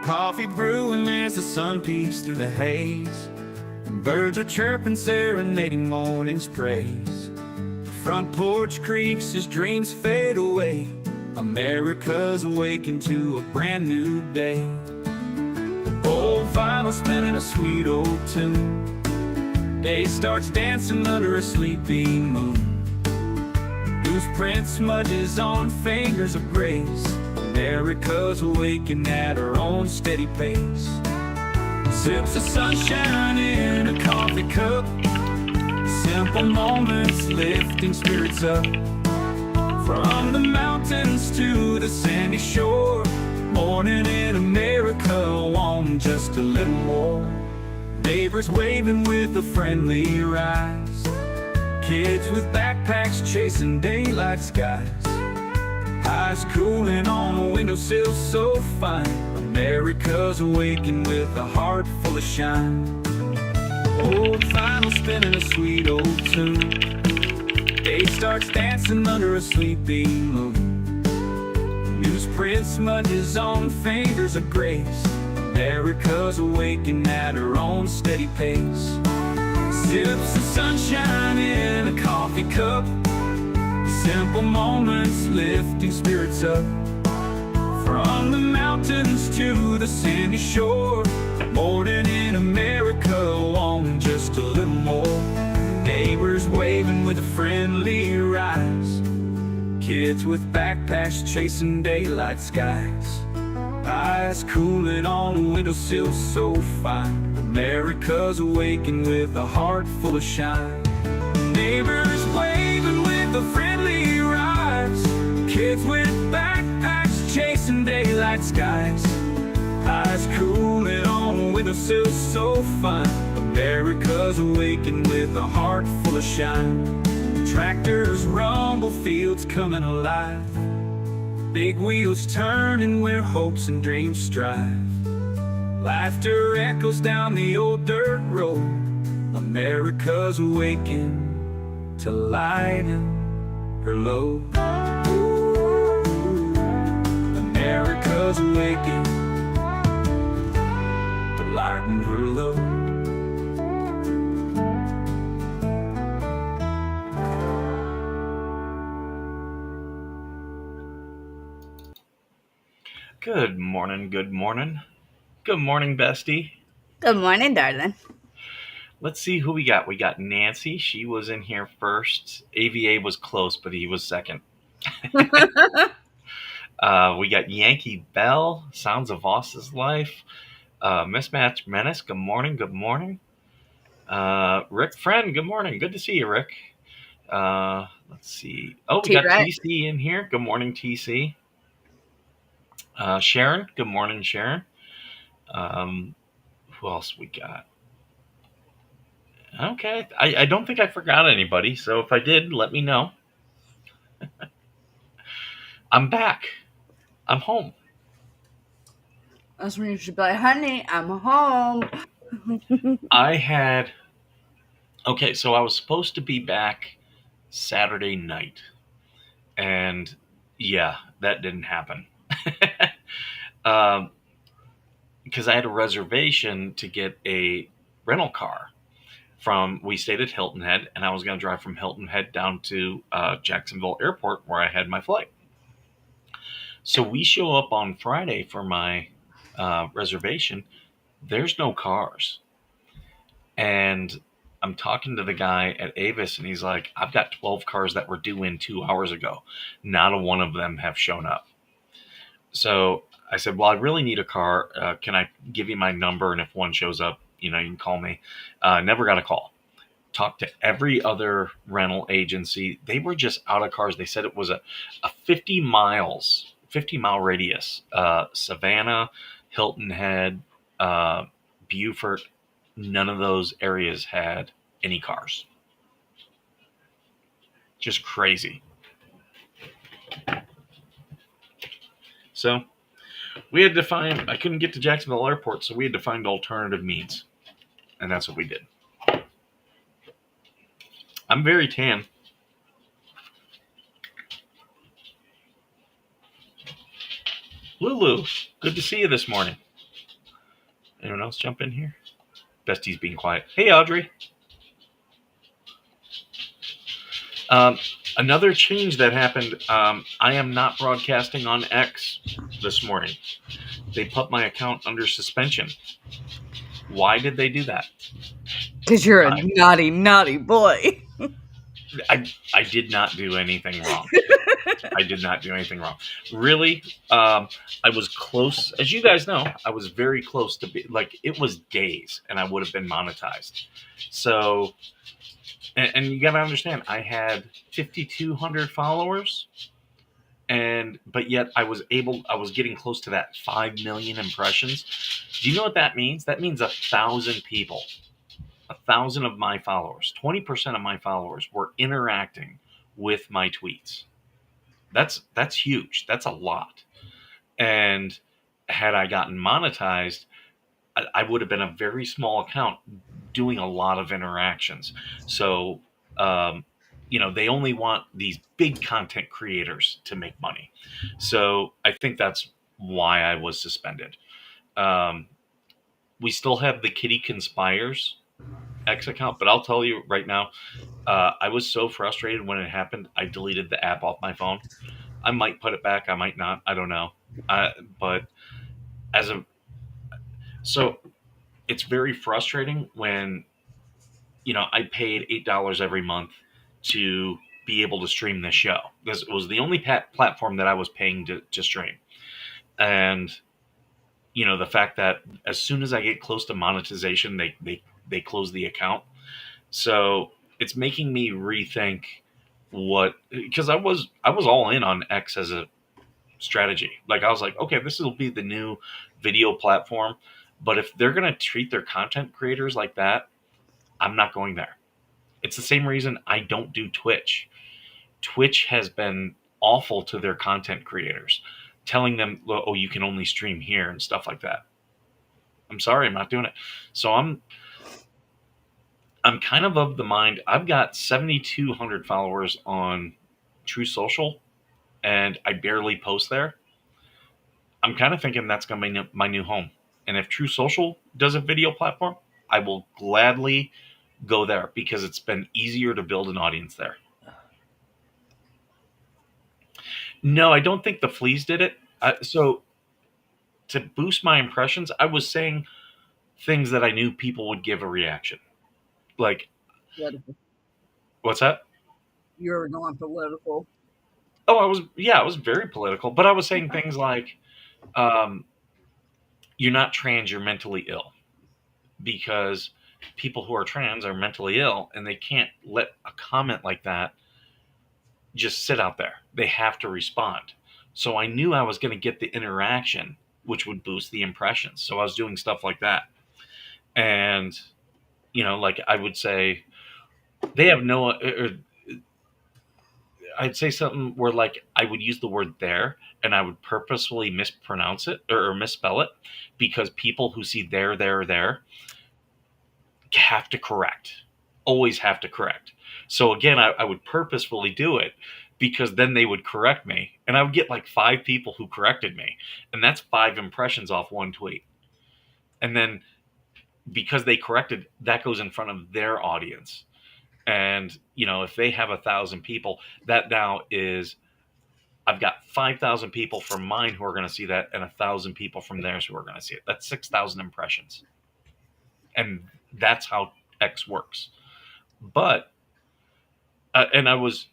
coffee brewing as the sun peeks through the haze. And birds are chirping, serenading morning's praise. The front porch creaks as dreams fade away. America's awakened to a brand new day. Old vinyl spinning a sweet old tune. Day starts dancing under a sleeping moon. Loose print smudges on fingers of grace. America's awakening at her own steady pace. Sips of sunshine in a coffee cup. Simple moments lifting spirits up. From the mountains to the sandy shore. Morning in America, want just a little more. Neighbors waving with a friendly rise. Kids with backpacks chasing daylight skies. Eyes cooling on a windowsill so fine. America's awakened with a heart full of shine. Old vinyl spinning a sweet old tune. Day starts dancing under a sleeping moon. Newsprint smudges on fingers of grace. America's awakened at her own steady pace. Sips of sunshine in a coffee cup. Simple moments lifting spirits up. From the mountains to the sandy shore. Morning in America, wanting just a little more. Neighbors waving with a friendly rise. Kids with backpacks chasing daylight skies. Eyes cooling on a windowsill so fine. America's awakened with a heart full of shine. Neighbors waving with a friendly rise. Kids with backpacks chasing daylight skies. Eyes cooling on a windowsill so fine. America's awakened with a heart full of shine. Tractors rumble, fields coming alive. Big wheels turning where hopes and dreams strive. Laughter echoes down the old dirt road. America's awakened to lighten her load. America's awakened to lighten her load. Good morning, good morning. Good morning, bestie. Good morning, darling. Let's see who we got. We got Nancy. She was in here first. AVA was close, but he was second. We got Yankee Bell, Sounds of Voss's Life. Mismatch Menace, good morning, good morning. Rick Friend, good morning. Good to see you, Rick. Let's see. Oh, we got TC in here. Good morning, TC. Sharon, good morning, Sharon. Who else we got? Okay, I don't think I forgot anybody, so if I did, let me know. I'm back. I'm home. That's when you should be like, honey, I'm home. Okay, so I was supposed to be back Saturday night, and yeah, that didn't happen. Because I had a reservation to get a rental car. We stayed at Hilton Head, and I was going to drive from Hilton Head down to Jacksonville Airport, where I had my flight. So we show up on Friday for my reservation. There's no cars. And I'm talking to the guy at Avis, and he's like, I've got 12 cars that were due in 2 hours ago. Not a one of them have shown up. So I said, well, I really need a car. Can I give you my number? And if one shows up, you can call me. Never got a call. Talked to every other rental agency. They were just out of cars. They said it was a 50-mile radius. Savannah, Hilton Head, Beaufort. None of those areas had any cars. Just crazy. So we had to I couldn't get to Jacksonville Airport, so we had to find alternative means. And that's what we did. I'm very tan. Lulu, good to see you this morning. Anyone else jump in here? Bestie's being quiet. Hey, Audrey. Another change that happened. I am not broadcasting on X this morning. They put my account under suspension. Why did they do that? Because you're a naughty, naughty boy. I did not do anything wrong. I did not do anything wrong. Really, I was close. As you guys know, I was very close to be like, it was days and I would have been monetized. So, and you got to understand, I had 5,200 followers, but yet I was getting close to that 5 million impressions. Do you know what that means? That means 1,000 people. 1,000 of my followers, 20% of my followers were interacting with my tweets. That's huge. That's a lot. And had I gotten monetized, I would have been a very small account doing a lot of interactions. So, they only want these big content creators to make money. So I think that's why I was suspended. We still have the Kitty Conspires X account, but I'll tell you right now, I was so frustrated when it happened. I deleted the app off my phone. I might put it back. I might not. I don't know. But so it's very frustrating when, I paid $8 every month to be able to stream this show. This was the only platform that I was paying to stream. And, the fact that as soon as I get close to monetization, they close the account. So it's making me rethink because I was all in on X as a strategy. Like, I was like, okay, this will be the new video platform, but if they're going to treat their content creators like that, I'm not going there. It's the same reason I don't do Twitch. Twitch has been awful to their content creators, telling them, oh, you can only stream here and stuff like that. I'm sorry, I'm not doing it. So I'm kind of the mind. I've got 7,200 followers on True Social, and I barely post there. I'm kind of thinking that's going to be my new home. And if True Social does a video platform, I will gladly go there because it's been easier to build an audience there. No, I don't think the fleas did it. So to boost my impressions, I was saying things that I knew people would give a reaction. Like, Political. What's that? You were going political. Oh, I was very political, but I was saying things like, you're not trans, you're mentally ill, because people who are trans are mentally ill and they can't let a comment like that just sit out there. They have to respond. So I knew I was going to get the interaction, which would boost the impressions. So I was doing stuff like that. And, like I would say, they have no, I'd say something where like I would use the word there and I would purposefully mispronounce it or misspell it because people who see there have to correct, always have to correct. So again, I would purposefully do it because then they would correct me and I would get like 5 people who corrected me. And that's 5 impressions off one tweet. And then because they corrected, that goes in front of their audience. And, if they have 1,000 people, that now is, I've got 5,000 people from mine who are going to see that and 1,000 people from theirs who are going to see it. That's 6,000 impressions. And that's how X works. But, and I was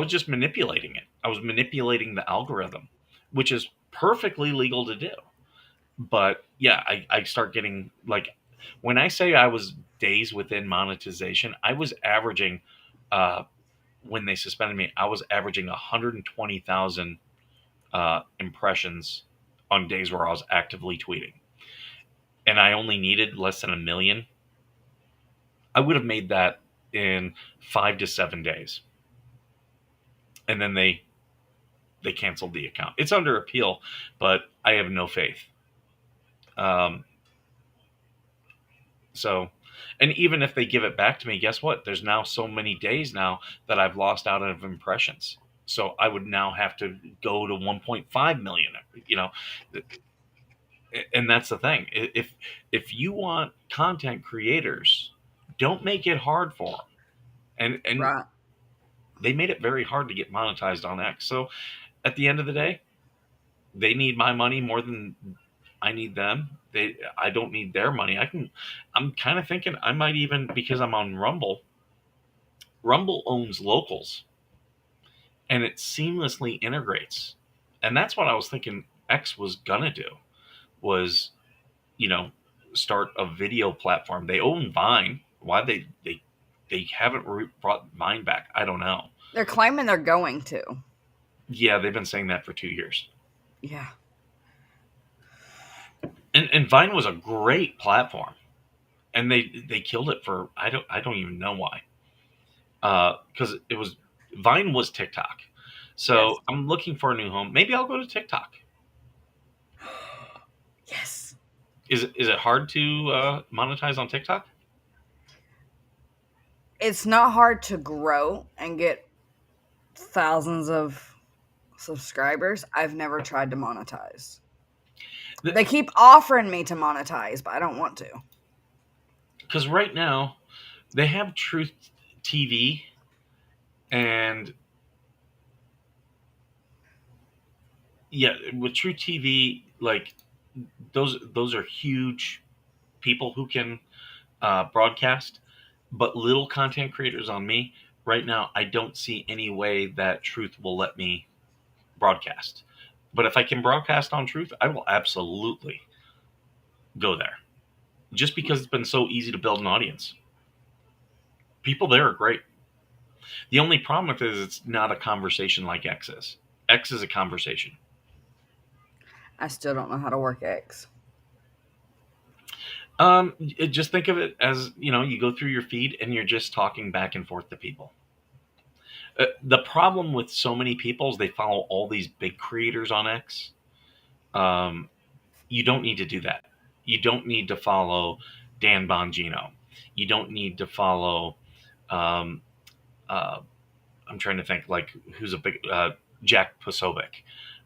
just manipulating it. I was manipulating the algorithm, which is perfectly legal to do. But yeah, I start getting like, when I say I was days within monetization, I was averaging, when they suspended me, I was averaging 120,000 impressions on days where I was actively tweeting. And I only needed less than 1 million. I would have made that in 5 to 7 days. And then they canceled the account. It's under appeal, but I have no faith. So, and even if they give it back to me, guess what? There's now so many days now that I've lost out of impressions. So I would now have to go to 1.5 million, And that's the thing. If you want content creators, don't make it hard for them. And Right. they made it very hard to get monetized on X. So at the end of the day, they need my money more than I need them. I don't need their money. I'm kind of thinking I might even, because I'm on Rumble. Rumble owns locals and it seamlessly integrates. And that's what I was thinking X was gonna do, was, you know, start a video platform. They own Vine. Why they haven't brought Vine back, I don't know. They're claiming they're going to. Yeah, they've been saying that for 2 years. Yeah. And Vine was a great platform, and they killed it for I don't even know why. Because it was Vine was TikTok, so Yes. I'm looking for a new home. Maybe I'll go to TikTok. Yes. Is it hard to monetize on TikTok? It's not hard to grow and get thousands of subscribers. I've never tried to monetize. They keep offering me to monetize, but I don't want to. Because right now they have Truth TV, and yeah, with True TV, like those are huge people who can broadcast, but little content creators on me right now, I don't see any way that Truth will let me broadcast. But if I can broadcast on Truth, I will absolutely go there. Just because it's been so easy to build an audience. People there are great. The only problem with it is it's not a conversation like X is. X is a conversation. I still don't know how to work X. Just think of it as, you go through your feed and you're just talking back and forth to people. The problem with so many people is they follow all these big creators on X. You don't need to do that. You don't need to follow Dan Bongino. You don't need to follow. I'm trying to think, like, who's a big Jack Posobiec,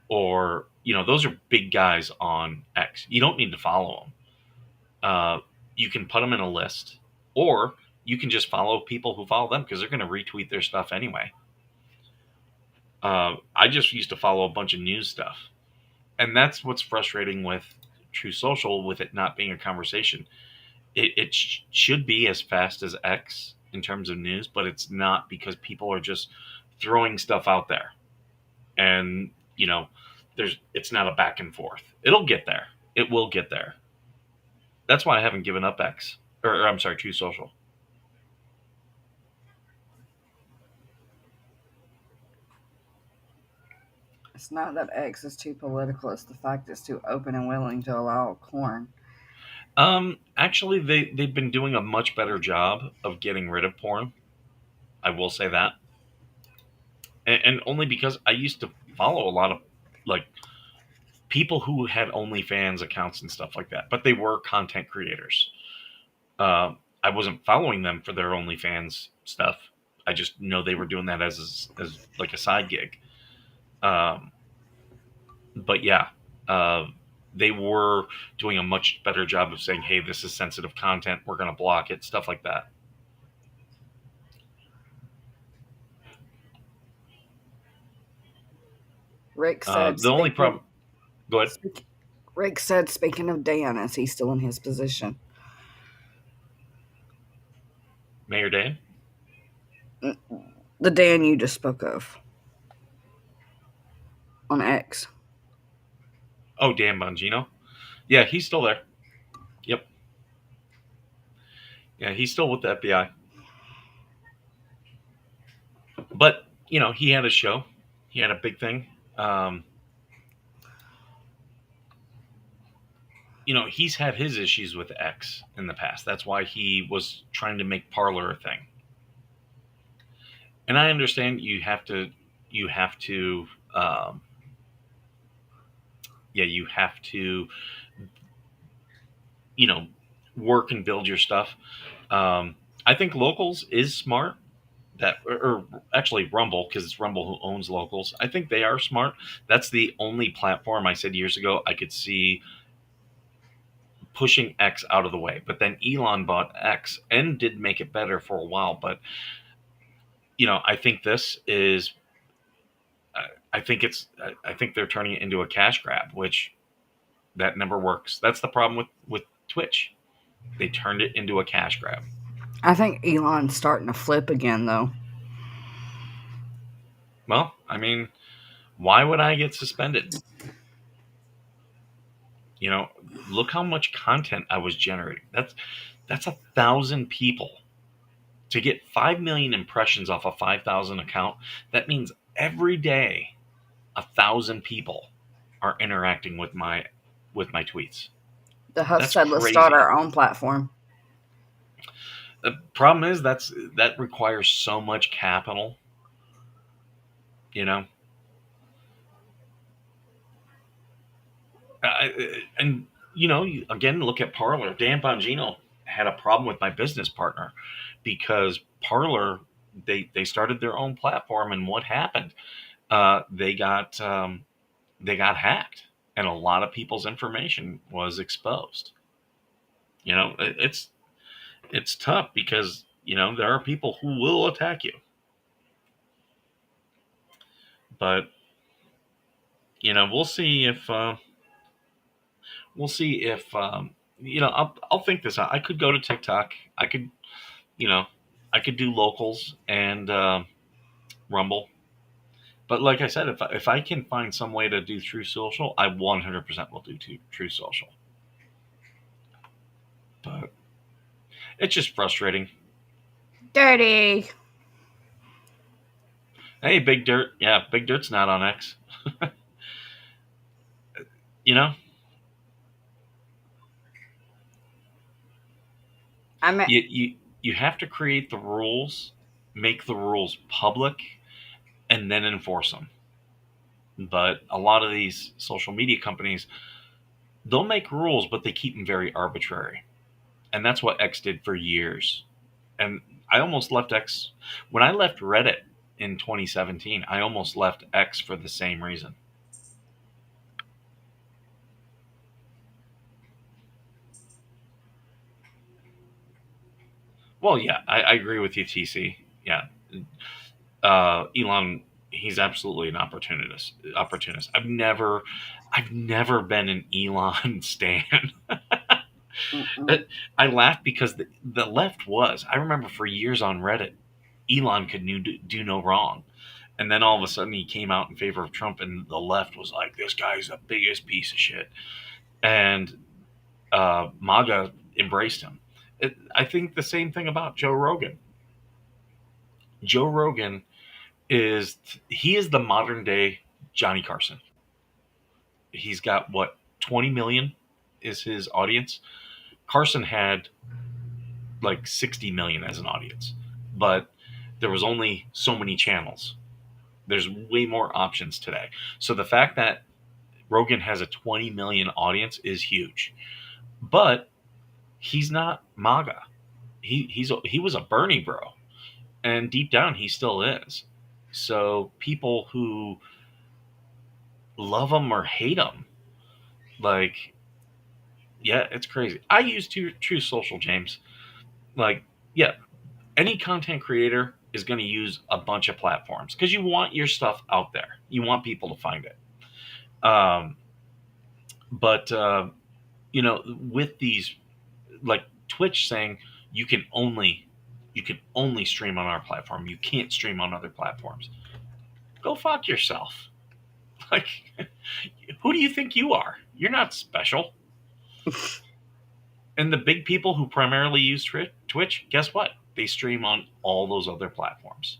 or those are big guys on X. You don't need to follow them. You can put them in a list, or you can just follow people who follow them because they're going to retweet their stuff anyway. I just used to follow a bunch of news stuff, and that's what's frustrating with True Social, with it not being a conversation. It should be as fast as X in terms of news, but it's not, because people are just throwing stuff out there, and it's not a back and forth. It'll get there. It will get there. That's why I haven't given up X, or I'm sorry, True Social. It's not that X is too political. It's the fact it's too open and willing to allow corn. Actually, they've been doing a much better job of getting rid of porn. I will say that, and only because I used to follow a lot of, like, people who had OnlyFans accounts and stuff like that, but they were content creators. I wasn't following them for their OnlyFans stuff. I just know they were doing that as like a side gig. But yeah, they were doing a much better job of saying, hey, this is sensitive content, we're going to block it, stuff like that. Rick said The only problem... Go ahead. Rick said, speaking of Dan, is he still in his position? Mayor Dan? The Dan you just spoke of on X. Oh, Dan Bongino? Yeah, he's still there. Yep. Yeah, he's still with the FBI. But, he had a show. He had a big thing. He's had his issues with X in the past. That's why he was trying to make Parler a thing. And I understand you have to work and build your stuff. I think Locals is smart. Or actually Rumble, because it's Rumble who owns Locals. I think they are smart. That's the only platform I said years ago I could see pushing X out of the way. But then Elon bought X and did make it better for a while. But I think this is. I think they're turning it into a cash grab, which that never works. That's the problem with Twitch. They turned it into a cash grab. I think Elon's starting to flip again, though. Well, I mean, why would I get suspended? Look how much content I was generating. That's 1,000 people. To get 5 million impressions off a 5,000 account, that means every day 1,000 people are interacting with my tweets. The Huff said, let's start our own platform. The problem is that requires so much capital. And again, look at Parler. Dan Bongino had a problem with my business partner because Parler, they started their own platform, and what happened? They got hacked, and a lot of people's information was exposed. It's tough because there are people who will attack you, but we'll see if I'll think this out. I could go to TikTok. I could do locals and Rumble. But like I said, if I can find some way to do True Social, I 100% will do True Social. But it's just frustrating. Dirty. Hey, Big Dirt. Yeah, Big Dirt's not on X. You have to create the rules, make the rules public, and then enforce them. But a lot of these social media companies, they'll make rules, but they keep them very arbitrary. And that's what X did for years. And I almost left X. When I left Reddit in 2017, I almost left X for the same reason. Well, yeah, I agree with you, TC. Yeah. Elon, he's absolutely an opportunist. I've never been an Elon stan. I laughed because the left was. I remember for years on Reddit, Elon could do no wrong. And then all of a sudden he came out in favor of Trump, and the left was like, this guy's the biggest piece of shit. And MAGA embraced him. I think the same thing about Joe Rogan. Joe Rogan is the modern day Johnny Carson. He's got 20 million is his audience. Carson had like 60 million as an audience, but there was only so many channels. There's way more options today. So the fact that Rogan has a 20 million audience is huge, but he's not MAGA. He was a Bernie bro, and deep down he still is. So people who love him or hate him, like, yeah, it's crazy. I use True Social, James. Like, yeah, any content creator is going to use a bunch of platforms because you want your stuff out there. You want people to find it. But with these, like Twitch saying you can only stream on our platform. You can't stream on other platforms. Go fuck yourself. Like, who do you think you are? You're not special. And the big people who primarily use Twitch, guess what? They stream on all those other platforms.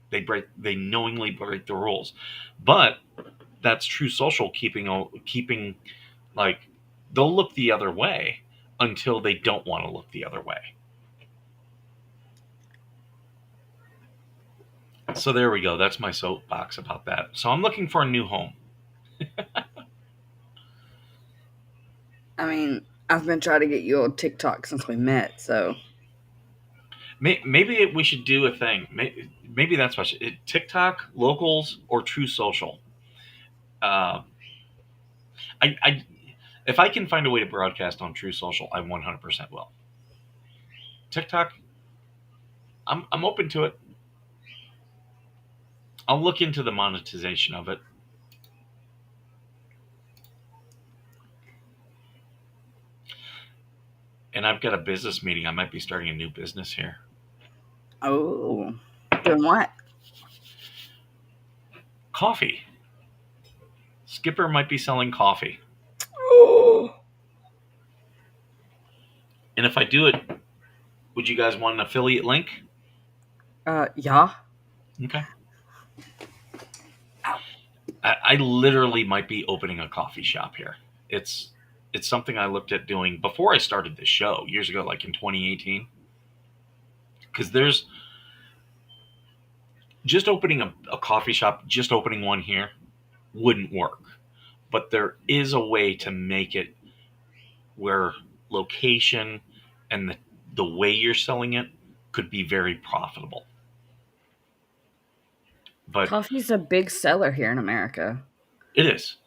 They knowingly break the rules. But that's True Social keeping like, they'll look the other way until they don't want to look the other way. So there we go. That's my soapbox about that. So I'm looking for a new home. I mean, I've been trying to get you on TikTok since we met, so maybe we should do a thing. Maybe that's what TikTok, locals, or True Social. If I can find a way to broadcast on True Social, I 100% will. TikTok, I'm open to it. I'll look into the monetization of it. And I've got a business meeting. I might be starting a new business here. Oh, doing what? Coffee. Skipper might be selling coffee. Oh. And if I do it, would you guys want an affiliate link? Yeah. Okay. I literally might be opening a coffee shop here. It's something I looked at doing before I started this show years ago, like in 2018. Because there's just opening a coffee shop, just opening one here wouldn't work. But there is a way to make it where location and the way you're selling it could be very profitable. But Coffee's a big seller here in America. it is.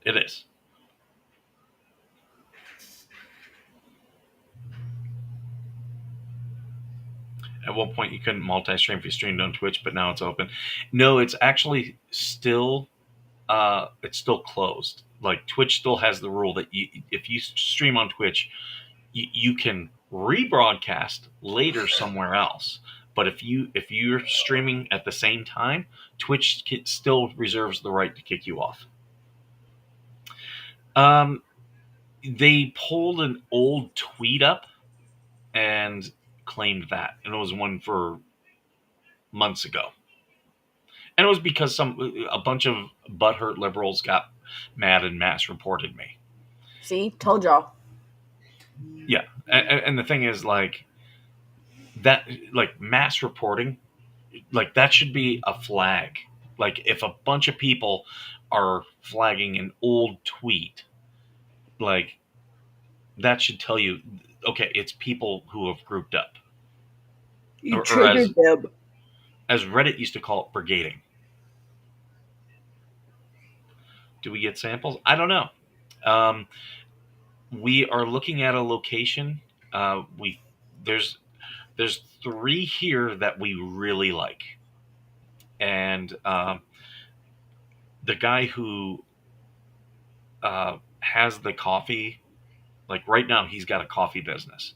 It is. At one point, you couldn't multi-stream if you streamed on Twitch, but now it's open. No, it's actually still it's still closed. Like Twitch still has the rule that if you stream on Twitch, you can rebroadcast later somewhere else. But if you're streaming at the same time, Twitch still reserves the right to kick you off. They pulled an old tweet up and claimed that, and it was one for months ago. And it was because a bunch of butthurt liberals got mad and mass reported me. See, told y'all. Yeah, and the thing is, like that, like mass reporting, like that should be a flag. Like if a bunch of people are flagging an old tweet, like that should tell you, okay, it's people who have grouped up. You triggered them. As Reddit used to call it, brigading. Do we get samples? I don't know. We are looking at a location. There's 3 here that we really like, and the guy who has the coffee, like right now, he's got a coffee business.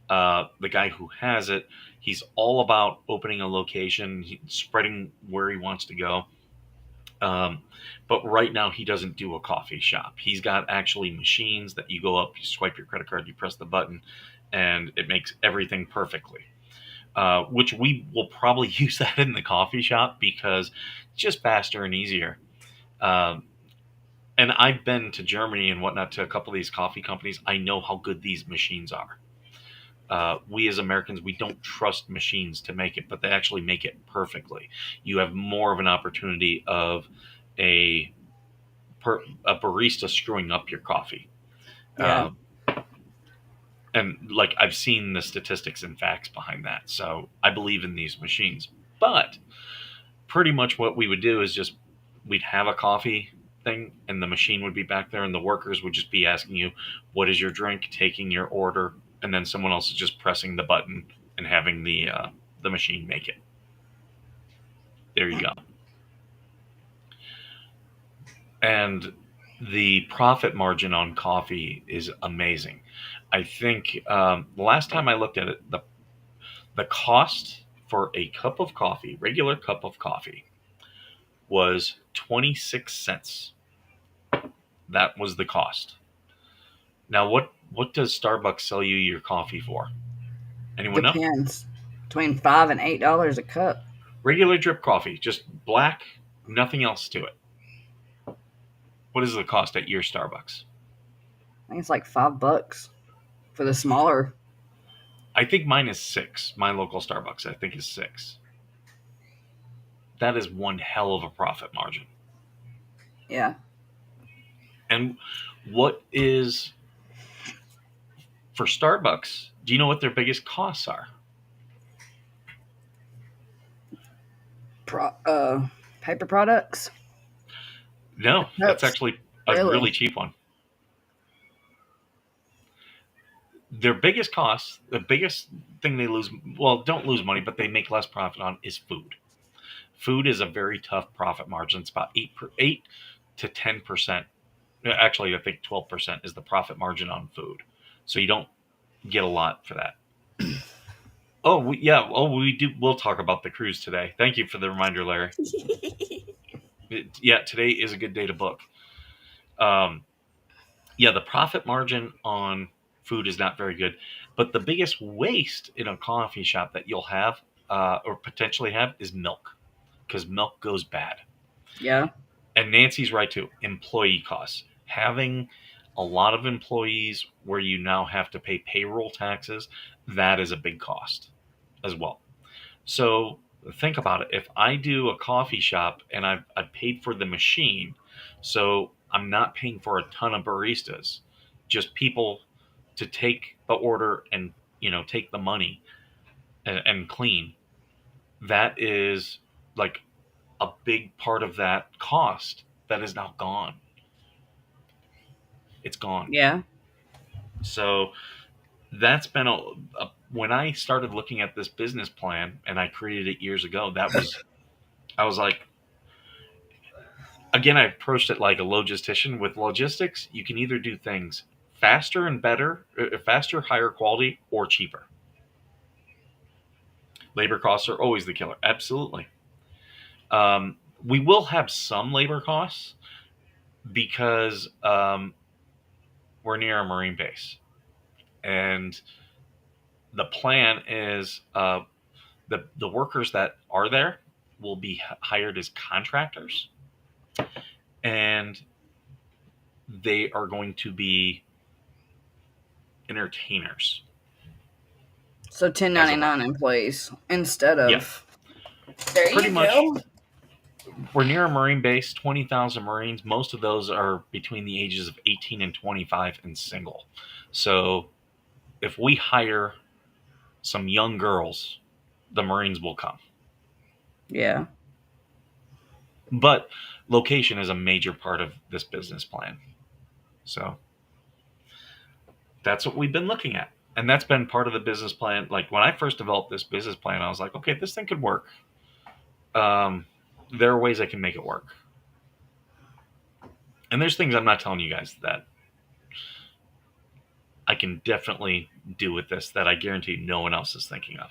The guy who has it, he's all about opening a location, spreading where he wants to go. But right now he doesn't do a coffee shop. He's got actually machines that you go up, you swipe your credit card, you press the button, and it makes everything perfectly. Which we will probably use that in the coffee shop because it's just faster and easier. And I've been to Germany and whatnot to a couple of these coffee companies. I know how good these machines are. We as Americans, we don't trust machines to make it, but they actually make it perfectly. You have more of an opportunity of a barista screwing up your coffee. Yeah. And like I've seen the statistics and facts behind that, so I believe in these machines. But pretty much what we would do is just we'd have a coffee thing, and the machine would be back there, and the workers would just be asking you, "What is your drink?" Taking your order, and then someone else is just pressing the button and having the machine make it. There you go. And the profit margin on coffee is amazing. I think the last time I looked at it, the cost for a cup of coffee, regular cup of coffee, was 26 cents. That was the cost. Now, what does Starbucks sell you your coffee for? Anyone know? Depends. Between $5 and $8 a cup. Regular drip coffee, just black, nothing else to it. What is the cost at your Starbucks? I think it's like $5 for the smaller. I think mine is 6. My local Starbucks, I think, is 6. That is one hell of a profit margin. Yeah. And what is for Starbucks? Do you know what their biggest costs are? Paper products. No, that's actually a really cheap one. Their biggest cost, the biggest thing they lose, well, don't lose money, but they make less profit on is food. Food is a very tough profit margin. It's about 8 to 10%. Actually, I think 12% is the profit margin on food. So you don't get a lot for that. We do. We'll talk about the cruise today. Thank you for the reminder, Larry. Today is a good day to book. The profit margin on food is not very good, but the biggest waste in a coffee shop that you'll have or potentially have is milk, because milk goes bad. Yeah. And Nancy's right too. Employee costs. Having a lot of employees where you now have to pay payroll taxes, that is a big cost as well. So think about it. If I do a coffee shop and I've paid for the machine, so I'm not paying for a ton of baristas, just people to take the order and take the money and clean. That is like a big part of that cost that is now gone. It's gone. Yeah. So that's been when I started looking at this business plan and I created it years ago, I was like, again, I approached it like a logistician. With logistics, you can either do things faster and better, faster, higher quality, or cheaper. Labor costs are always the killer. Absolutely. We will have some labor costs because we're near a Marine base. And the plan is the workers that are there will be hired as contractors, and they are going to be entertainers. So 1099 employees instead of. Yeah. There Pretty you much, go. We're near a Marine base, 20,000 Marines. Most of those are between the ages of 18 and 25 and single. So if we hire some young girls, the Marines will come. Yeah. But location is a major part of this business plan. So that's what we've been looking at. And that's been part of the business plan. Like when I first developed this business plan, I was like, okay, this thing could work. There are ways I can make it work. And there's things I'm not telling you guys that I can definitely do with this that I guarantee no one else is thinking of.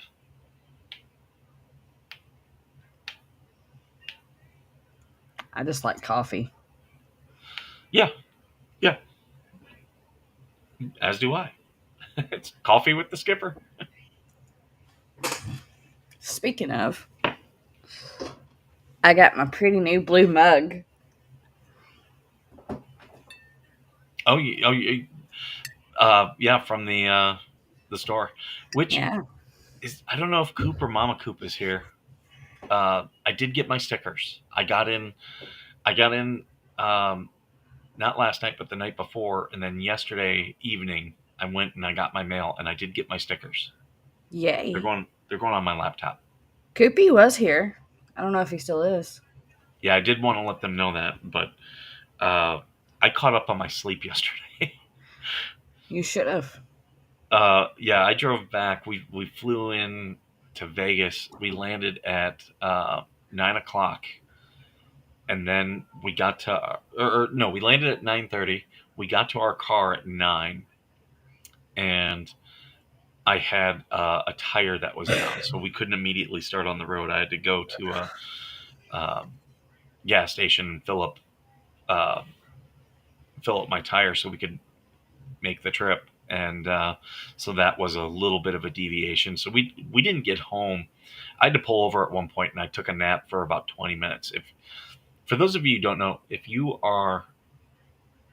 I just like coffee. Yeah. As do I. It's coffee with the skipper. Speaking of, I got my pretty new blue mug. From the store, which is, I don't know if Coop or Mama Coop is here. I did get my stickers. I got in, not last night, but the night before, and then yesterday evening I went and I got my mail, and I did get my stickers. Yay! They're going on my laptop. Coopy was here. I don't know if he still is. Yeah, I did want to let them know that, but I caught up on my sleep yesterday. You should have. I drove back. We flew in to Vegas. We landed at 9:00, and then we got to, we landed at 9:30. We got to our car at 9, and I had a tire that was down, so we couldn't immediately start on the road. I had to go to a gas station and fill up my tire so we could make the trip. And so that was a little bit of a deviation. So we didn't get home. I had to pull over at one point, and I took a nap for about 20 minutes. For those of you who don't know, if you are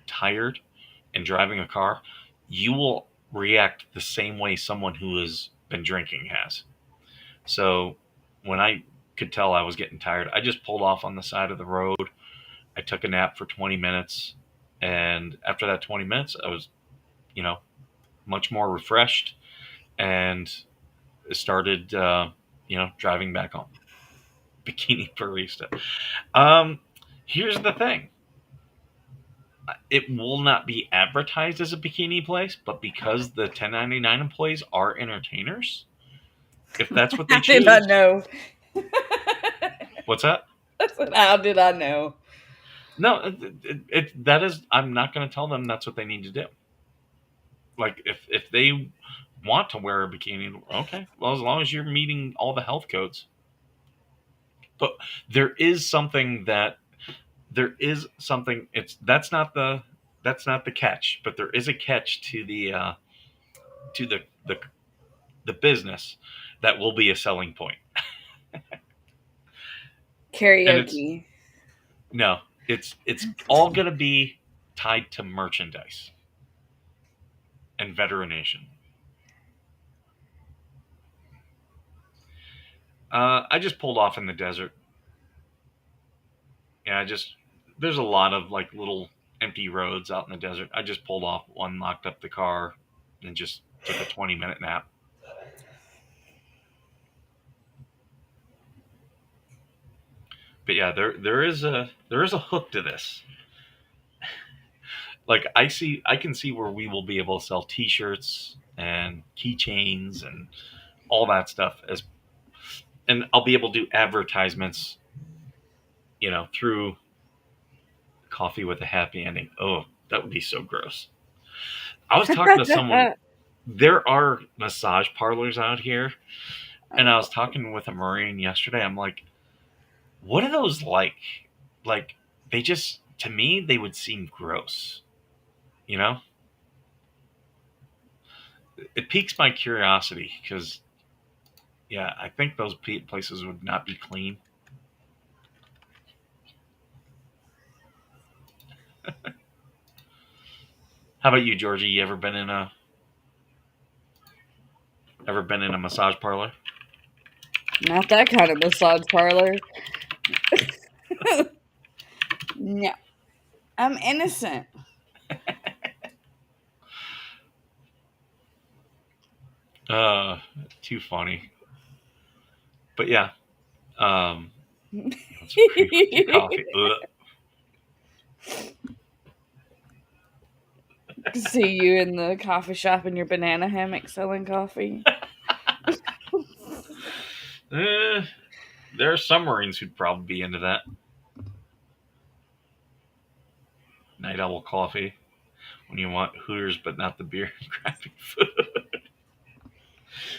tired and driving a car, you will react the same way someone who has been drinking has. So when I could tell I was getting tired, I just pulled off on the side of the road. I took a nap for 20 minutes. And after that 20 minutes, I was, much more refreshed, and started, driving back home. Bikini barista. Here's the thing. it will not be advertised as a bikini place, but because the 1099 employees are entertainers, if that's what they How did I choose. know? What's that? I said, how did I know? No, that is. I'm not going to tell them that's what they need to do. Like if they want to wear a bikini, okay. Well, as long as you're meeting all the health codes. But there is something that it's that's not the catch, but there is a catch to to the the the business that will be a selling point. And Karaoke. it's all going to be tied to merchandise and veteranation. I just pulled off in the desert. Yeah, there's a lot of like little empty roads out in the desert. I just pulled off one, locked up the car, and just took a 20-minute nap. But yeah, there is a hook to this. Like I can see where we will be able to sell T-shirts and keychains and all that stuff and I'll be able to do advertisements, through Coffee with a Happy Ending. Oh, that would be so gross. I was talking to someone. There are massage parlors out here, and I was talking with a Marine yesterday. I'm like, what are those like? Like, they just, to me, they would seem gross. You know? It piques my curiosity because, yeah, I think those places would not be clean. How about you, Georgie? You ever been in a massage parlor? Not that kind of massage parlor. No. I'm innocent. Too funny. But yeah, coffee. See you in the coffee shop in your banana hammock selling coffee. There are some Marines who'd probably be into that. Night Owl coffee when you want Hooters, but not the beer and crappy food.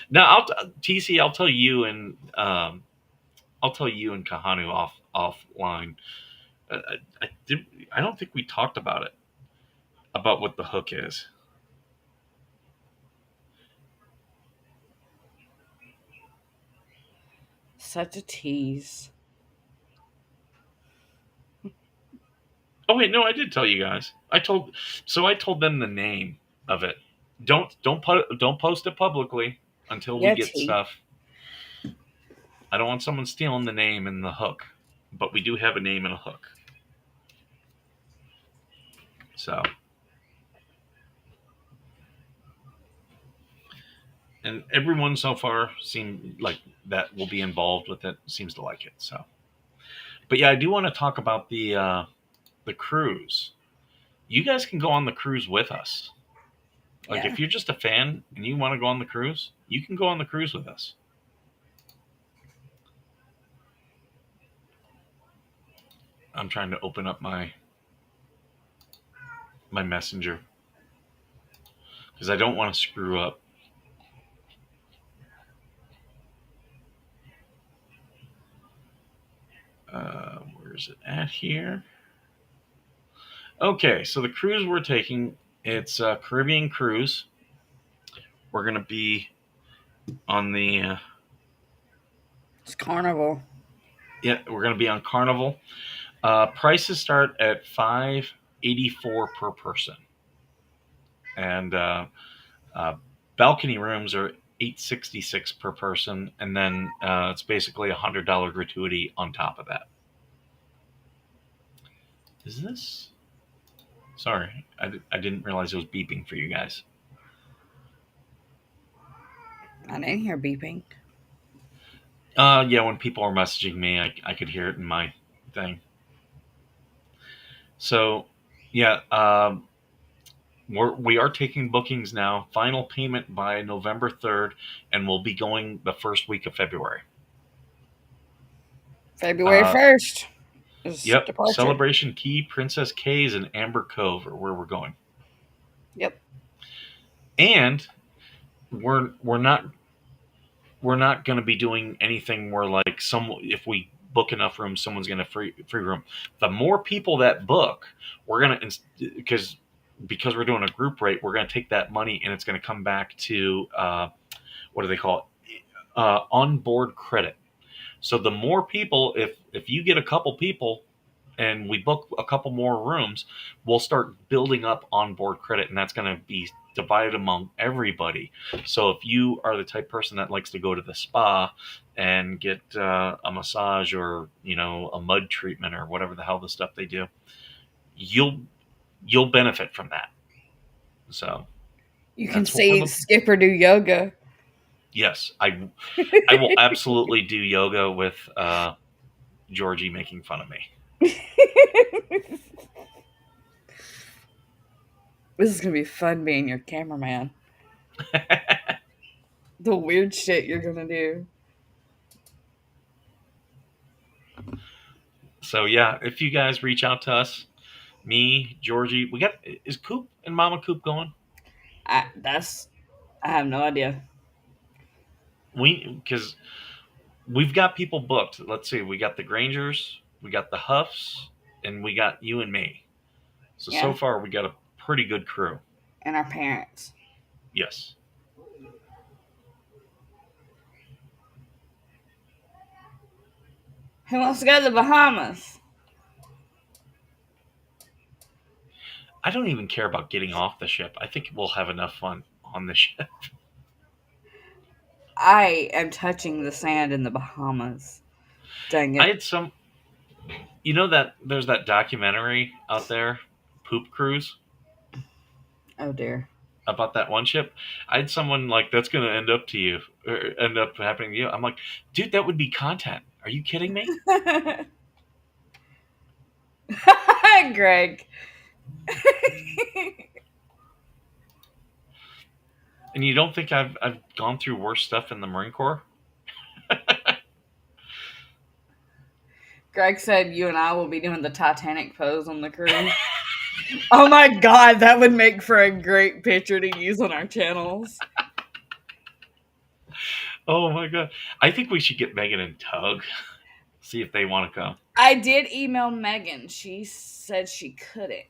Now, TC, I'll tell you and Kahanu offline. I don't think we talked about it, about what the hook is. Such a tease. Oh wait, no, I did tell you guys. I told them the name of it. Don't post it publicly until we get stuff. I don't want someone stealing the name and the hook, but we do have a name and a hook. So, and everyone so far seemed like that will be involved with it. Seems to like it. So, but yeah, I do want to talk about the cruise. You guys can go on the cruise with us. Like if you're just a fan and you want to go on the cruise, you can go on the cruise with us. I'm trying to open up my messenger because I don't want to screw up. Where is it at here? Okay, so the cruise we're taking, it's a Caribbean cruise. We're going to be on the... it's Carnival. Yeah, we're going to be on Carnival. Prices start at $584 per person. And balcony rooms are $866 per person. And then it's basically $100 gratuity on top of that. Is this... Sorry, I didn't realize it was beeping for you guys. I didn't hear beeping. Yeah, when people are messaging me, I could hear it in my thing. So, Yeah, we are taking bookings now. Final payment by November 3rd, and we'll be going the first week of February. February 1st is Yep, departure. Celebration Key, Princess Cays, and Amber Cove are where we're going. Yep. And we're not going to be doing anything where like if we book enough rooms, someone's going to free room. The more people that book, we're going to because we're doing a group rate, we're going to take that money and it's going to come back to what do they call it? Onboard credit. So the more people, if you get a couple people and we book a couple more rooms, we'll start building up onboard credit, and that's going to be divided among everybody. So if you are the type of person that likes to go to the spa and get a massage or a mud treatment or whatever the hell the stuff they do, you'll benefit from that. So you can see Skipper do yoga. Yes, I will absolutely do yoga with Georgie making fun of me. This is gonna be fun being your cameraman. The weird shit you're gonna do. So yeah, if you guys reach out to us, me, Georgie, is Coop and Mama Coop going? I have no idea. Because we've got people booked. Let's see, we got the Grangers, we got the Huffs, and we got you and me. So far we got a pretty good crew. And our parents. Yes. Who wants to go to the Bahamas? I don't even care about getting off the ship. I think we'll have enough fun on the ship. I am touching the sand in the Bahamas. Dang it. I had some... You know that there's that documentary out there, Poop Cruise? Oh, dear. About that one ship? I had someone like, that's going to end up happening to you. I'm like, dude, that would be content. Are you kidding me? Greg. And you don't think I've gone through worse stuff in the Marine Corps? Greg said you and I will be doing the Titanic pose on the cruise. Oh my God, that would make for a great picture to use on our channels. Oh my God. I think we should get Megan and Tug. See if they want to come. I did email Megan. She said she couldn't.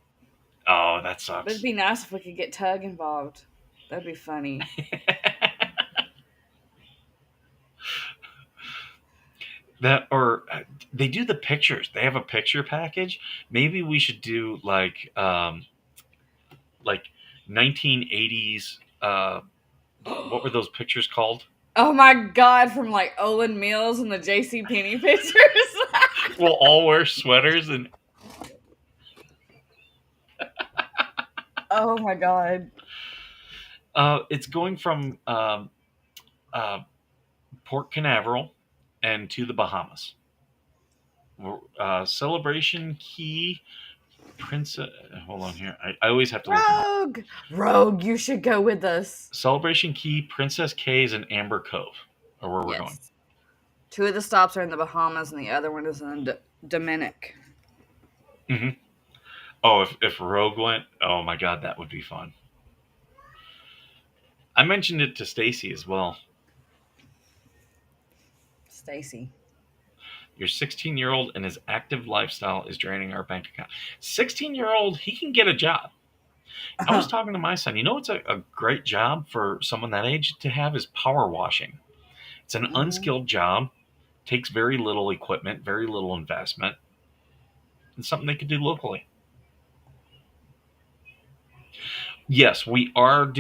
Oh, that sucks. But it'd be nice if we could get Tug involved. That'd be funny. Or they do the pictures. They have a picture package. Maybe we should do like 1980s. What were those pictures called? Oh my God! From like Olin Mills and the JCPenney pictures. We'll all wear sweaters and. Oh my God! It's going from Port Canaveral and to the Bahamas. Celebration Key, Princess. Hold on here. I always have to. Rogue, you should go with us. Celebration Key, Princess Cays, and Amber Cove are where we're going. 2 of the stops are in the Bahamas, and the other one is in Dominic. Mm-hmm. Oh, if Rogue went, oh my God, that would be fun. I mentioned it to Stacy as well. Stacy. Your 16-year-old and his active lifestyle is draining our bank account. 16-year-old, he can get a job. I was talking to my son. You know, it's a great job for someone that age to have is power washing. It's an unskilled job, takes very little equipment, very little investment, and something they could do locally. Yes, we are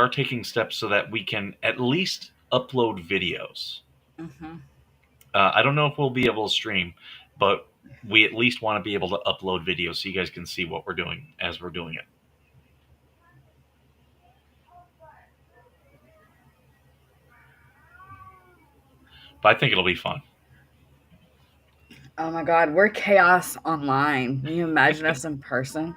taking steps so that we can at least upload videos. Mm-hmm. I don't know if we'll be able to stream, but we at least want to be able to upload videos so you guys can see what we're doing as we're doing it. But I think it'll be fun. Oh my God, we're chaos online. Can you imagine us in person?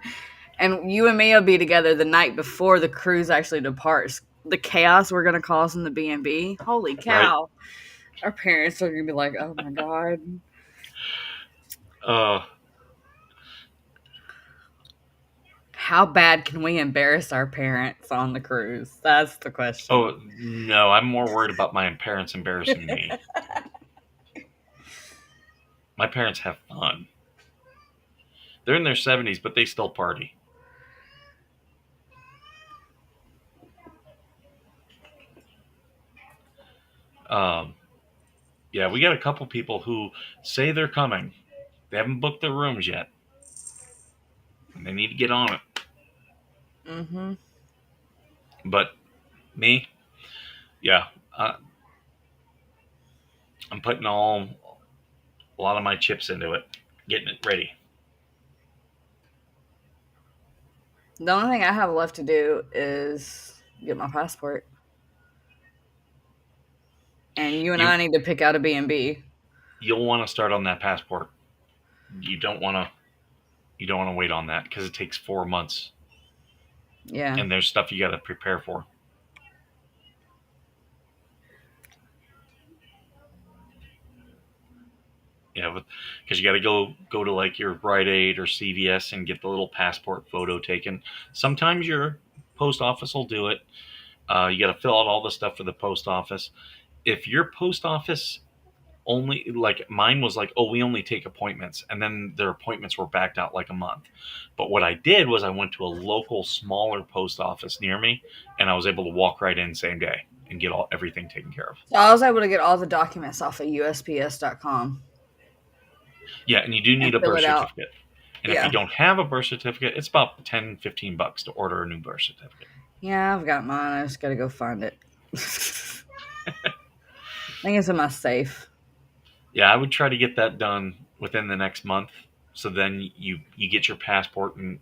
And you and me will be together the night before the cruise actually departs. The chaos we're gonna cause in the B&B. Holy Right? cow! Our parents are gonna be like, "Oh my god, Uh, how bad can we embarrass our parents on the cruise?" That's the question. oh no, I'm more worried about my parents embarrassing me. My parents have fun. They're in their 70s, but they still party. Um, yeah, we got a couple people who say they're coming. They haven't booked their rooms yet, and they need to get on it. Mm-hmm. But me, yeah, I'm putting a lot of my chips into it, getting it ready. The only thing I have left to do is get my passport, and you and You I need to pick out a B&B. you'll want to start on that passport. You don't want to wait on that because it takes 4 months, Yeah. and there's stuff you got to prepare for. Yeah, because you got to go to like your Rite Aid or CVS and get the little passport photo taken. Sometimes your post office will do it. You got to fill out all the stuff for the post office. If your post office only, like mine was like, oh, we only take appointments, and then their appointments were backed out like a month. But what I did was I went to a local smaller post office near me, and I was able to walk right in same day and get everything taken care of. So I was able to get all the documents off of USPS.com Yeah, and you do and need a fill birth it out. certificate. And if you Yeah. don't have a birth certificate, it's about $10-15 to order a new birth certificate. Yeah, I've got mine. I just got to go find it. I think it's in my safe. Yeah, I would try to get that done within the next month. So then you get your passport and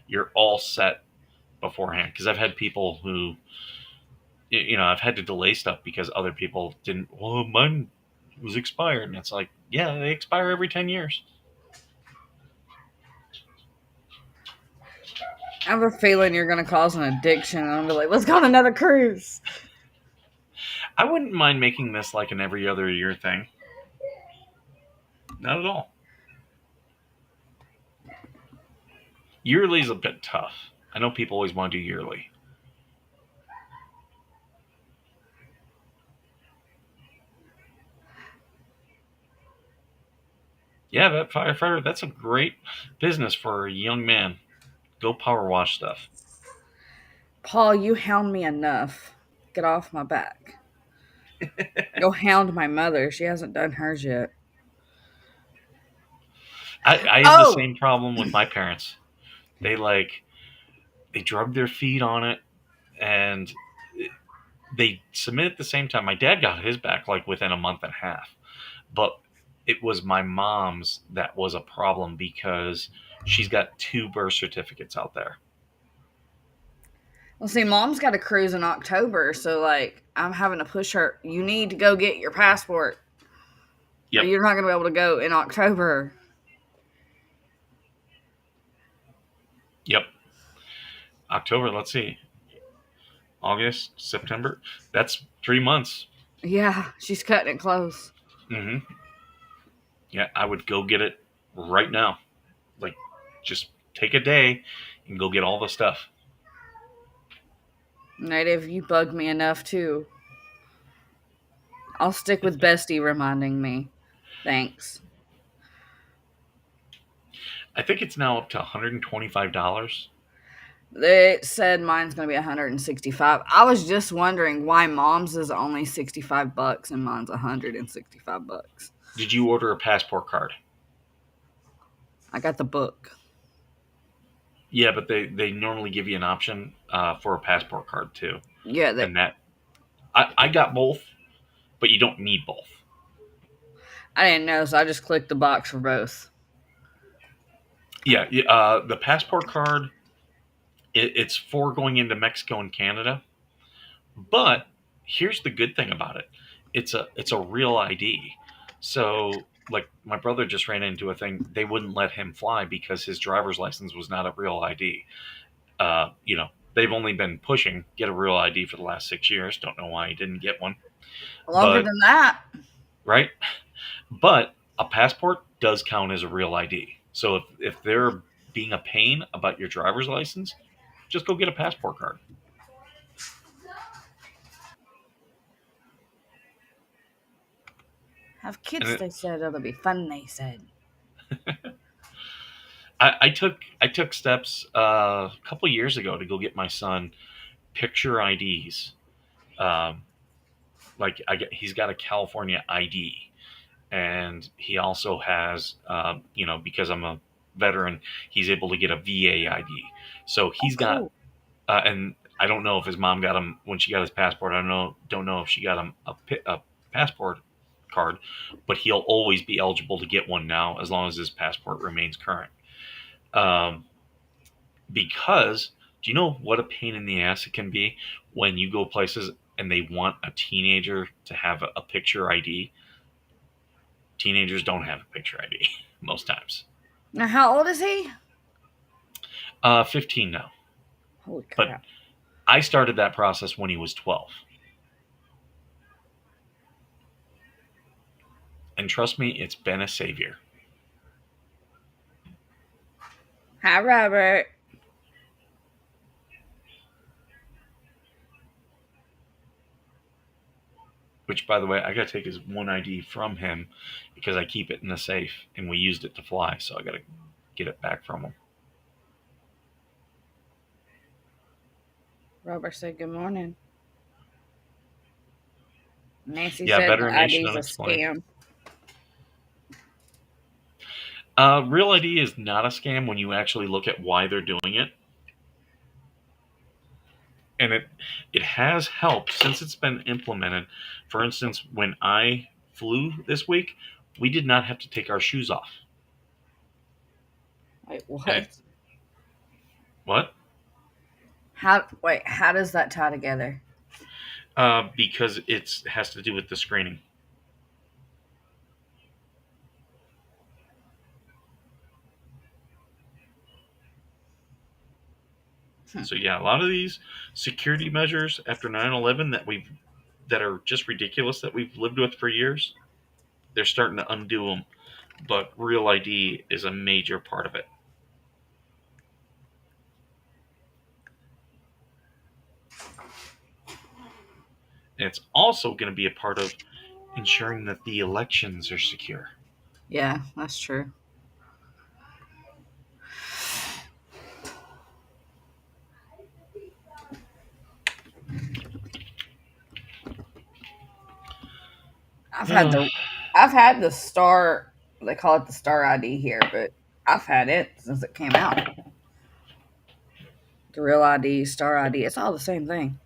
you're all set beforehand. Because I've had people who, I've had to delay stuff because other people didn't. Well, mine was expired, and it's like, yeah, they expire every 10 years. I have a feeling you're going to cause an addiction. And I'll be like, let's go on another cruise. I wouldn't mind making this like an every other year thing. Not at all. Yearly is a bit tough. I know people always want to do yearly. Yeah, that firefighter, that's a great business for a young man. Go power wash stuff. Paul, you hound me enough. Get off my back. Go hound my mother. She hasn't done hers yet. I had the same problem with my parents. They drug their feet on it, and they submitted at the same time. My dad got his back like within a month and a half, but it was my mom's that was a problem because she's got 2 birth certificates out there. Well, see, mom's got a cruise in October, so like I'm having to push her. You need to go get your passport. Yep. Or you're not going to be able to go in October. Yep. October, let's see. August, September. That's 3 months. Yeah, she's cutting it close. Mm-hmm. Yeah, I would go get it right now. Like, just take a day and go get all the stuff. Native, you bug me enough too. I'll stick with Bestie reminding me. Thanks. I think it's now up to $125. It said mine's going to be $165. I was just wondering why mom's is only $65 and mine's $165. Did you order a passport card? I got the book. Yeah, but they normally give you an option for a passport card too. Yeah, And that I got both, but you don't need both. I didn't know, so I just clicked the box for both. Yeah, the passport card, it's for going into Mexico and Canada. But here's the good thing about it: it's a real ID. So like my brother just ran into a thing. They wouldn't let him fly because his driver's license was not a real ID. They've only been pushing get a real ID for the last 6 years. Don't know why he didn't get one, Longer but than that. right. But a passport does count as a real ID. So if they're being a pain about your driver's license, just go get a passport card. Have kids, And it, they said. It'll be fun, they said. I took steps a couple years ago to go get my son picture IDs. Um, he's got a California ID, and he also has because I'm a veteran, he's able to get a VA ID. So Oh, he's got cool. and I don't know if his mom got him when she got his passport. I don't know if she got him a passport card, but he'll always be eligible to get one now as long as his passport remains current. Um, because do you know what a pain in the ass it can be when you go places and they want a teenager to have a picture ID? Teenagers don't have a picture ID most times. Now, how old is he? 15 now. Holy But crap. I started that process when he was 12. And trust me, it's been a savior. Hi, Robert. Which, by the way, I got to take his one ID from him because I keep it in the safe and we used it to fly. So I got to get it back from him. Robert said good morning. Nancy Yeah, said the Veteran Nation ID's a Unexplained. scam. Real ID is not a scam when you actually look at why they're doing it. And it has helped since it's been implemented. For instance, when I flew this week, we did not have to take our shoes off. Wait, what? And what? How does that tie together? Because it has to do with the screening. So yeah, a lot of these security measures after 9/11 that are just ridiculous that we've lived with for years, they're starting to undo them. But Real ID is a major part of it. And it's also going to be a part of ensuring that the elections are secure. Yeah, that's true. I've had the star. They call it the star ID here, but I've had it since it came out. The real ID, star ID, it's all the same thing.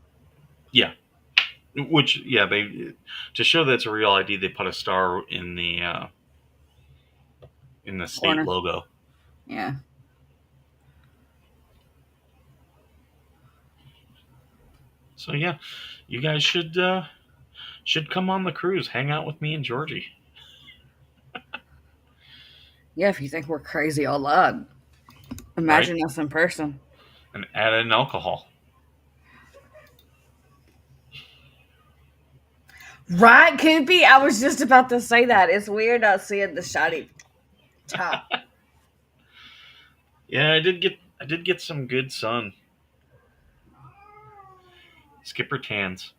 Yeah. Which they to show that it's a real ID, they put a star in the state Corner. logo. Yeah. So yeah, you guys should come on the cruise, hang out with me and Georgie. Yeah, if you think we're crazy all odd. Imagine us in person. And add in alcohol. Right, Coopy? I was just about to say that. It's weird not seeing the shiny top. Yeah, I did get some good sun. Skipper tans.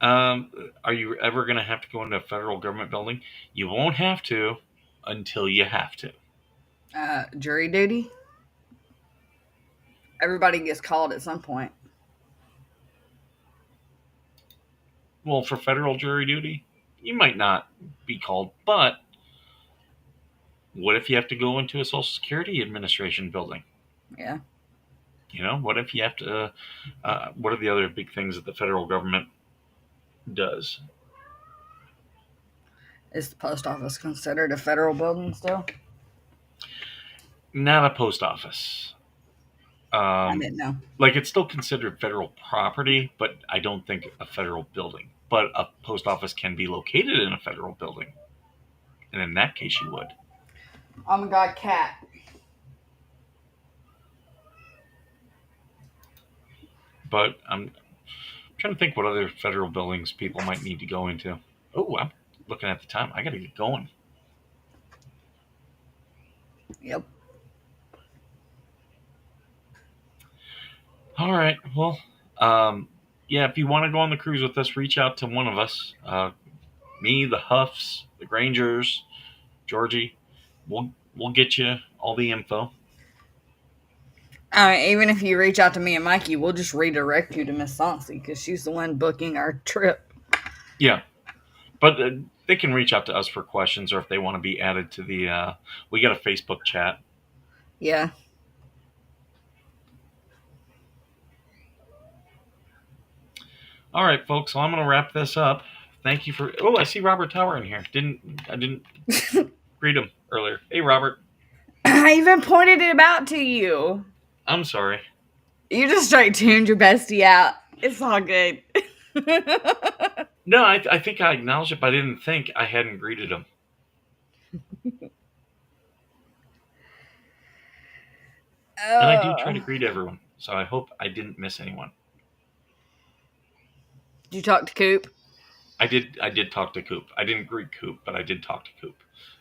Are you ever going to have to go into a federal government building? You won't have to until you have to. Jury duty? Everybody gets called at some point. Well, for federal jury duty, you might not be called, but what if you have to go into a Social Security Administration building? Yeah. What if you have to? What are the other big things that the federal government does? Is the post office considered a federal building still? Not a post office. I didn't know. Like, it's still considered federal property, but I don't think a federal building. But a post office can be located in a federal building. And in that case, you would. Oh my God, cat. But I'm trying to think what other federal buildings people might need to go into. Oh, I'm looking at the time. I got to get going. Yep. All right. Well, yeah, if you want to go on the cruise with us, reach out to one of us. Me, the Huffs, the Grangers, Georgie. We'll get you all the info. Even if you reach out to me and Mikey, we'll just redirect you to Miss Saucy because she's the one booking our trip. Yeah, but they can reach out to us for questions, or if they want to be added to the. We got a Facebook chat. Yeah. All right, folks. So I'm going to wrap this up. Thank you for. Oh, I see Robert Tower in here. I didn't greet him earlier. Hey, Robert. I even pointed it out to you. I'm sorry. You just straight tuned your bestie out. It's all good. No, I think I acknowledged it, but I didn't think I hadn't greeted him. And I do try to greet everyone, so I hope I didn't miss anyone. Did you talk to Coop? I did talk to Coop. I didn't greet Coop, but I did talk to Coop.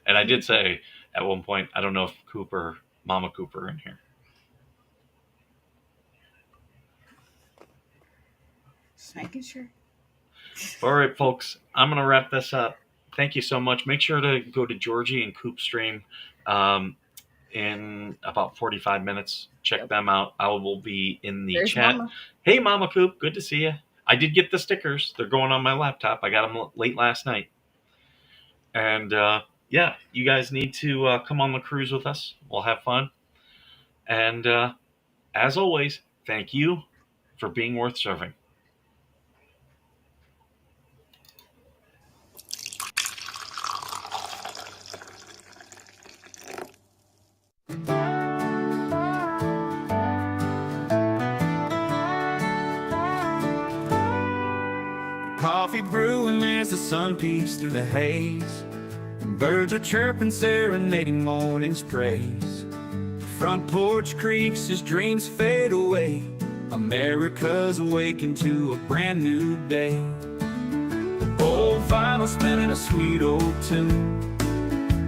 And I did say at one point, I don't know if Coop or Mama Coop are in here. Just making sure. All right, folks, I'm going to wrap this up. Thank you so much. Make sure to go to Georgie and Coop's stream in about 45 minutes. Check them out. I will be in the chat. Mama. Hey, Mama Coop, good to see you. I did get the stickers. They're going on my laptop. I got them late last night. And, yeah, you guys need to come on the cruise with us. We'll have fun. And, as always, thank you for being worth serving. Coffee brewing as the sun peeks through the haze. Birds are chirping, serenading morning's praise. Front porch creaks as dreams fade away. America's awakened to a brand new day. Old vinyl spinning a sweet old tune.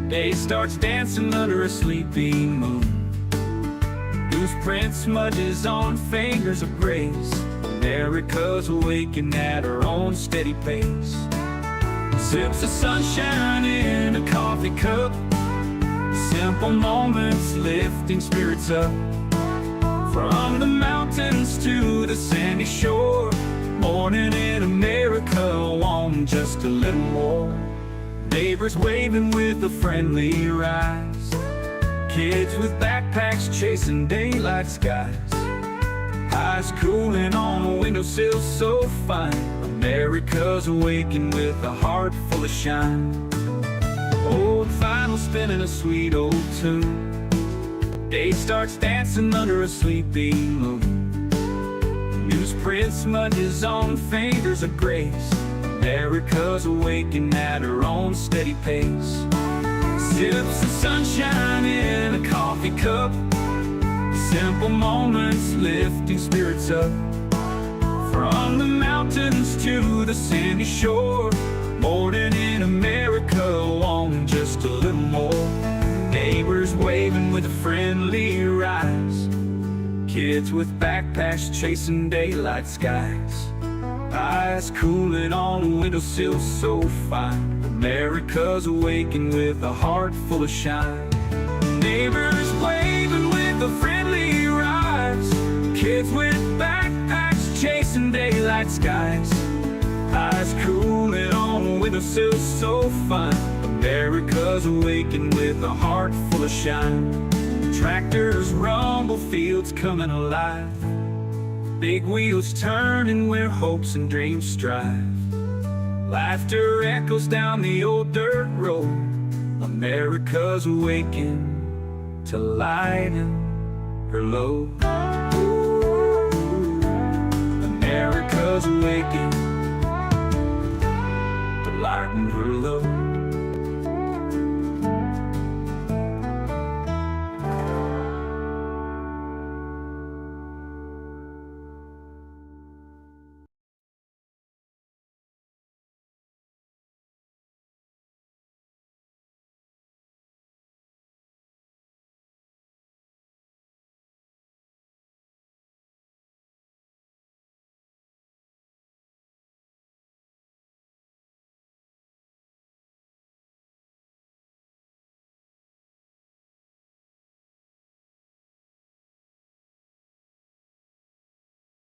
Day starts dancing under a sleeping moon. Loose print smudges on fingers of grace. America's awakened at her own steady pace. Sips of sunshine in a coffee cup. Simple moments lifting spirits up. From the mountains to the sandy shore. Morning in America, want just a little more. Neighbors waving with a friendly rise. Kids with backpacks chasing daylight skies. Eyes cooling on a windowsill so fine. America's awakened with a heart full of shine. Old vinyl spinning a sweet old tune. Day starts dancing under a sleeping moon. Newsprint smudges on fingers of grace. America's awakened at her own steady pace. Sips of sunshine in a coffee cup. Simple moments lifting spirits up. From the mountains to the sandy shore. Morning in America, want just a little more. Neighbors waving with a friendly rise. Kids with backpacks chasing daylight skies. Eyes cooling on a windowsill so fine. America's awakened with a heart full of shine. Neighbors waving with a friendly rise. Kids with backpacks chasing daylight skies. Eyes cooling on a windowsill so fine. America's awakened with a heart full of shine. Tractors rumble, fields coming alive. Big wheels turning where hopes and dreams strive. Laughter echoes down the old dirt road. America's awakened to lighten her load. America's awakening to lighten her load.